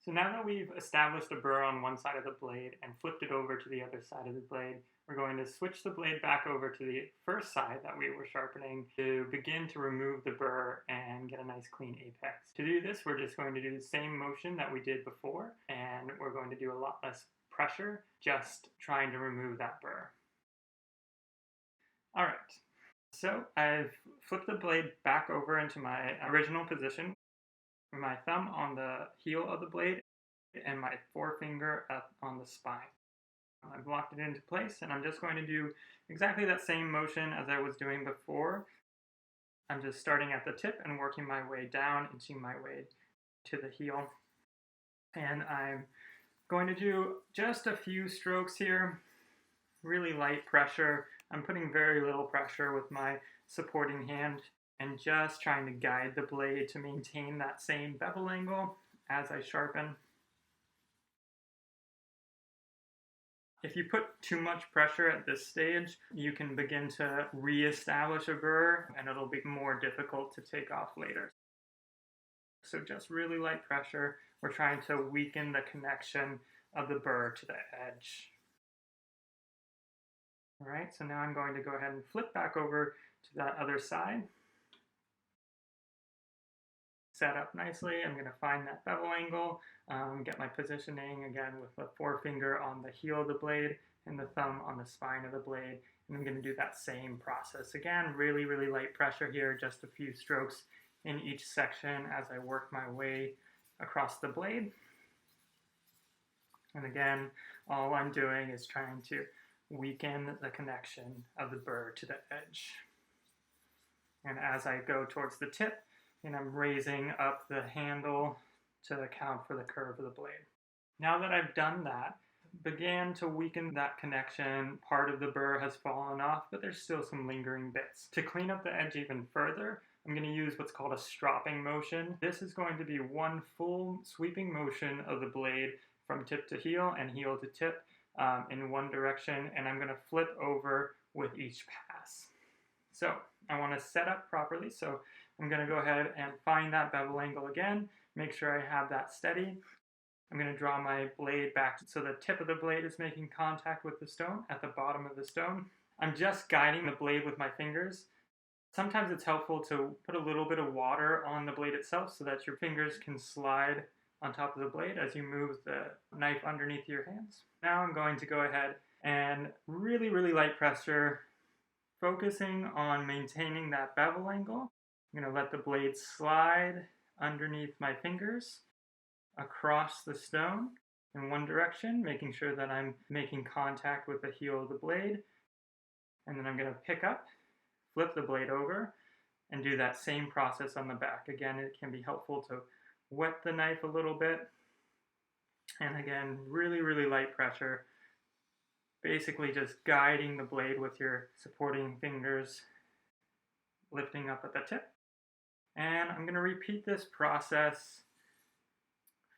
So now that we've established a burr on one side of the blade and flipped it over to the other side of the blade, we're going to switch the blade back over to the first side that we were sharpening to begin to remove the burr and get a nice clean apex. To do this, we're just going to do the same motion that we did before, and we're going to do a lot less pressure, just trying to remove that burr. All right, so I've flipped the blade back over into my original position, my thumb on the heel of the blade and my forefinger up on the spine. I've locked it into place, and I'm just going to do exactly that same motion as I was doing before. I'm just starting at the tip and working my way down into my way to the heel. And I'm going to do just a few strokes here, really light pressure. I'm putting very little pressure with my supporting hand and just trying to guide the blade to maintain that same bevel angle as I sharpen. If you put too much pressure at this stage, you can begin to re-establish a burr, and it'll be more difficult to take off later. So just really light pressure. We're trying to weaken the connection of the burr to the edge. All right, so now I'm going to go ahead and flip back over to that other side. Set up nicely. I'm going to find that bevel angle, get my positioning again with the forefinger on the heel of the blade and the thumb on the spine of the blade. And I'm going to do that same process. Again, really, really light pressure here, just a few strokes in each section as I work my way across the blade. And again, all I'm doing is trying to weaken the connection of the burr to the edge. And as I go towards the tip, and I'm raising up the handle to account for the curve of the blade. Now that I've done that, began to weaken that connection. Part of the burr has fallen off, but there's still some lingering bits. To clean up the edge even further, I'm going to use what's called a stropping motion. This is going to be one full sweeping motion of the blade from tip to heel and heel to tip in one direction, and I'm going to flip over with each pass. So I want to set up properly, so I'm going to go ahead and find that bevel angle again, make sure I have that steady. I'm going to draw my blade back so the tip of the blade is making contact with the stone at the bottom of the stone. I'm just guiding the blade with my fingers. Sometimes it's helpful to put a little bit of water on the blade itself so that your fingers can slide on top of the blade as you move the knife underneath your hands. Now I'm going to go ahead and really, really light pressure, focusing on maintaining that bevel angle. I'm going to let the blade slide underneath my fingers across the stone in one direction, making sure that I'm making contact with the heel of the blade. And then I'm going to pick up, flip the blade over, and do that same process on the back. Again, it can be helpful to wet the knife a little bit. And again, really, really light pressure. Basically just guiding the blade with your supporting fingers, lifting up at the tip. And I'm going to repeat this process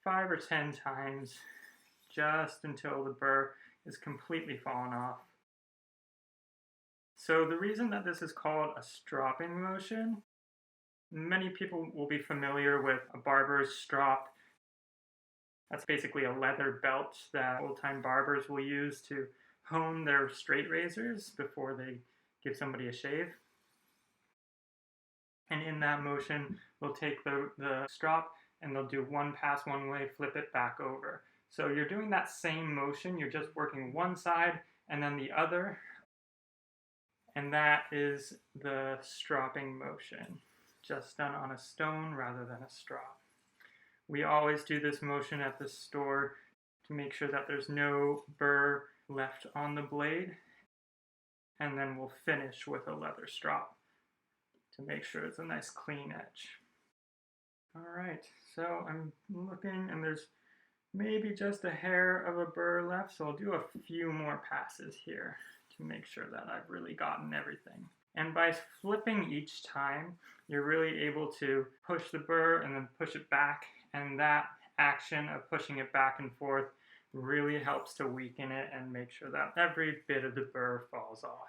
5 or 10 times, just until the burr is completely fallen off. So the reason that this is called a stropping motion, many people will be familiar with a barber's strop. That's basically a leather belt that old-time barbers will use to hone their straight razors before they give somebody a shave. And in that motion, they'll take the strop and they'll do one pass one way, flip it back over. So you're doing that same motion, you're just working one side and then the other. And that is the stropping motion, just done on a stone rather than a strop. We always do this motion at the store to make sure that there's no burr left on the blade. And then we'll finish with a leather strop to make sure it's a nice clean edge. All right, so I'm looking and there's maybe just a hair of a burr left, so I'll do a few more passes here to make sure that I've really gotten everything. And by flipping each time, you're really able to push the burr and then push it back, and that action of pushing it back and forth really helps to weaken it and make sure that every bit of the burr falls off.